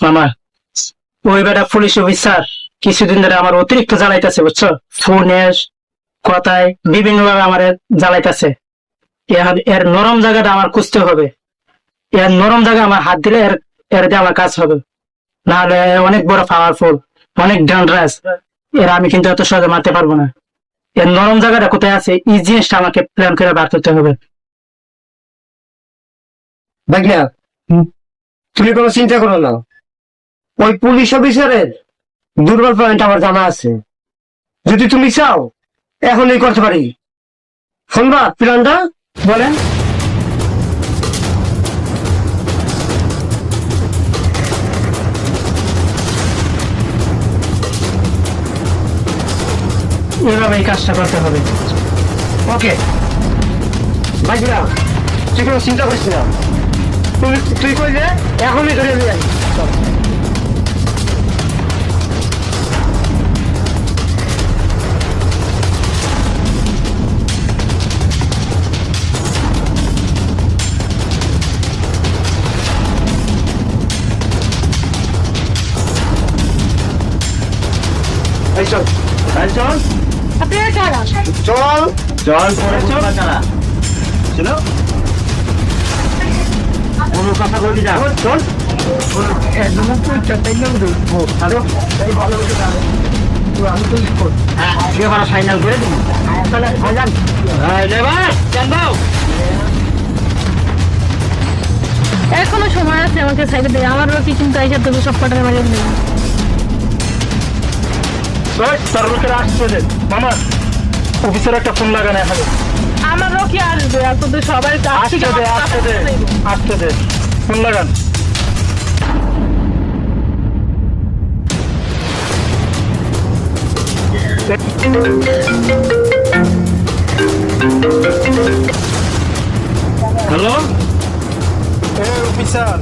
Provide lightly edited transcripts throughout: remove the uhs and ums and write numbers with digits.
মামা ওই বেটা পুলিশ অফিসার কিছুদিন ধরে আমার অতিরিক্ত জ্বালাইতেছে বুঝছো, ফোনে কথায় বিভিন্ন ভাবে আমার জ্বালাইতেছে। এর নরম জায়গাটা আমার খুঁজতে হবে, এর নরম জায়গা আমার হাত দিলে এর দিয়ে আমার কাজ হবে, নাহলে অনেক বড় পাওয়ারফুল, অনেক ডেঞ্জারাস। এর আমি কিন্তু এত সহজে মারতে পারবো না। এর নরম জায়গাটা কোথায় আছে এই জিনিসটা আমাকে প্ল্যান করে বার করতে হবে। ভাইয়া তুমি কোনো চিন্তা করো না, ওই পুলিশ অফিসারের দুর্বল পয়েন্ট আমার জানা আছে। যদি তুমি চাও এখনই করতে পারি। শুনবা প্ল্যানটা? বলেন। এভাবে এই কাজটা করতে হবে। ওকে ভাইয়া, তুই কোনো চিন্তা করিস না, তুই কইলে এখনই ধরে নিয়ে আয়। চল চল আপনারা কারা? চল চল চলো, কোনো কথা বলি না, চল একদম ফাইনাল করে দিন। এখনো সময় আছে, আমাকে সাইডে দেয়। আমারও কি চিন্তা এসে তবু সব কটার মাঝে নেই। তার লোকেরা আসছে রে। মামা অফিসার একটা ফোন লাগানো এখানে। আমারও কি আসবে? এত তো সবাই আসতে দে আসতে দে আসতে দে, ফোন লাগান। হ্যালো অফিসার,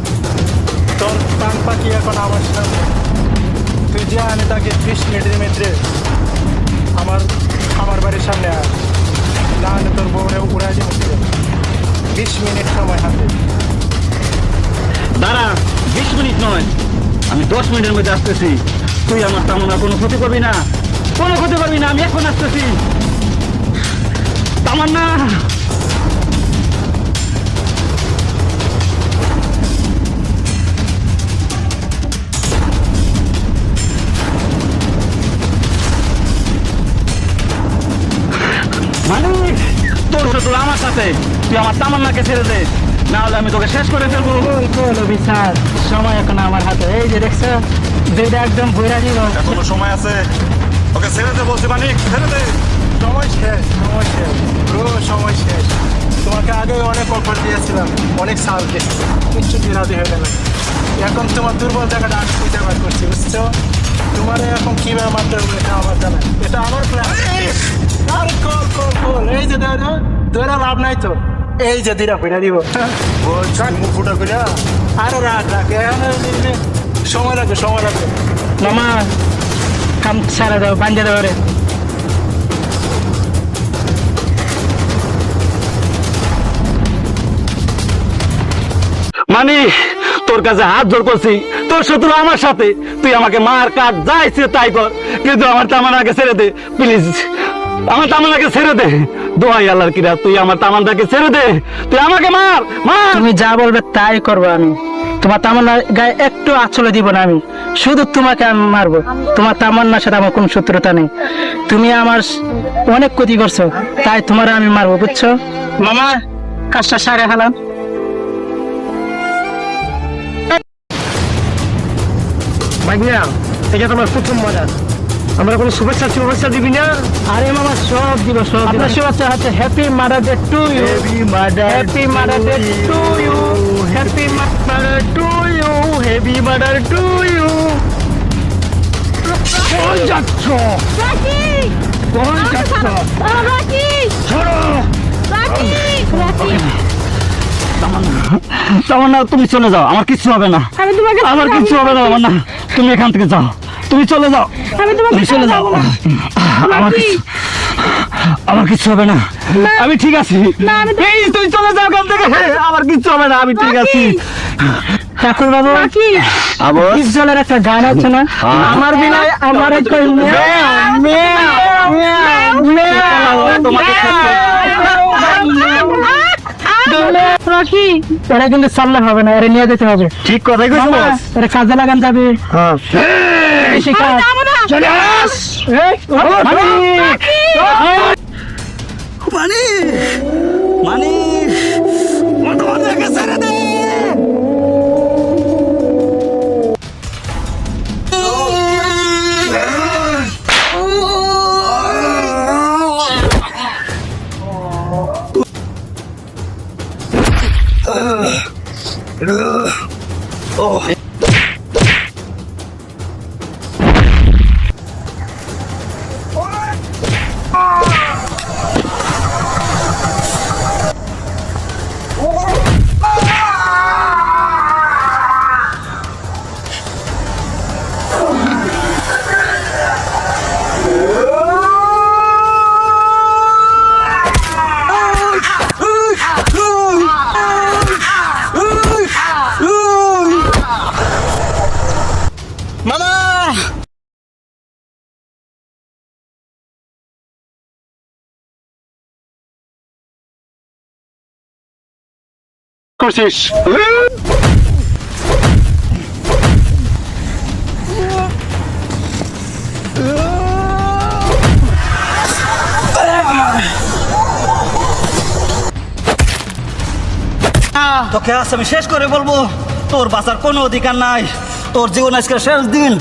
তোর কান পাখি এখন আমার সামনে। তুই যে আমি তাকে 30 মিনিটের মধ্যে আমার বাড়ির সামনে আয়, নাহলে তোর বউরে উড়াই দিয়ে মুক্তি। 20 মিনিট সময় হাতে। দাঁড়া, 20 মিনিট নয়, আমি 10 মিনিটের মধ্যে আসতেছি। তুই আমার তামনা কোনো ক্ষতি করবি না, কোনো ক্ষতি করবি না, আমি এখন আসতেছি। তামান্না মানিক, তোর সাথে আমার সাথে, তুই আমার তামান্নাকে ছেড়ে দে, না হলে আমি তোকে শেষ করে ফেলবো। অফিসার সময় এখন আমার হাতে। এই যে দেখছো, দুইটা একদম ভৈরা দিব। এখনো সময় আছে, ওকে ছেড়ে দে বলছি মানিক, ছেড়ে দে। সময় শেষ, সময় শেষ, পুরো সময় শেষ। তোমাকে আগে অনেক অফার দিয়েছিলাম, অনেক সাল দিয়েছি, কিচ্ছু বিরাদি হয়ে গেল। এখন তোমার দুর্বল জায়গাটা আমি খুঁজে বার করছি, বুঝছো? তোমার এখন কিভাবে মারতে হবে এটা আমার জানা, এটা আমার প্ল্যান। এই যে ধরে লাভ নাই তো, এই যে দিরা ফিরা দিব। বলছি মুখ ফুটা কইরা আরে রাখ রাখ, সময় লাগবে, সময় লাগবে। মামা কাম ছাড়া দাও, বান্ধে দাও রে। মানে তোর কাছে হাত জোর করছি, তোর শত্রু আমার সাথে, তুই আমাকে মার কাট যা ইচ্ছে তাই কর, কিন্তু আমার তামান্নাকে ছেড়ে দে প্লিজ, আমার তামান্নাকে ছেড়ে দে, দোহাই আল্লাহর কিরা, তুই আমার তামান্নাকে ছেড়ে দে, তুই আমাকে মার মার। তুমি যা বলবে তাই করবো আমি। তোমার তামান্নার গায়ে একটু আঁচলে দিব না আমি, শুধু তোমাকে আমি মারবো। তোমার তামান্নার সাথে আমার কোনো শত্রুতা নেই, তুমি আমার অনেক ক্ষতি করছো, তাই তোমার আমি মারবো, বুঝছো? মামা কাজটা সারে ফেলাম। ভাইয়া, এটা তোমার প্রথম মজা, আমরা কোনো শুভেচ্ছা দিবি না? আরে মামা সব দিব, সব দিব। শুভেচ্ছা হচ্ছে happy mother day to you, happy mother day to you, happy mother to you, happy mother to you. কই যাচ্ছ? রাকি! কই যাচ্ছ? রাকি! ছাড়ো। রাকি! রাকি! তামান্না তুমি চলে যাও, আমার কিচ্ছু হবে না, আমি তোমাকে আমার কিচ্ছু হবে না তামান্না, তুমি এখান থেকে যাও, তুমি চলে যাও, আমি তোমাকে তুমি চলে যাও। আমার কিচ্ছু হবে না, আমি ঠিক আছি। না, আমি এই তুই চলে যাও এখান থেকে, আমার কিচ্ছু হবে না, আমি ঠিক আছি। ঠাকুর বাবু জলের একটা গান আছে না, আমার বিনায় আমার রকি এরা কিন্তু সামনে হবে না, এরা নিয়ে যেতে হবে। ঠিক কথাই কইছো বস। এরা কাজে লাগান যাবে। বেশি কাজ। চলে আস এই, মানিক! তোমাদেরকে ছেড়ে দে। করছিস তোকে আজ আমি শেষ করে বলবো, তোর বাঁচার কোনো অধিকার নাই, তোর জীবন আজকে শেষ দিন।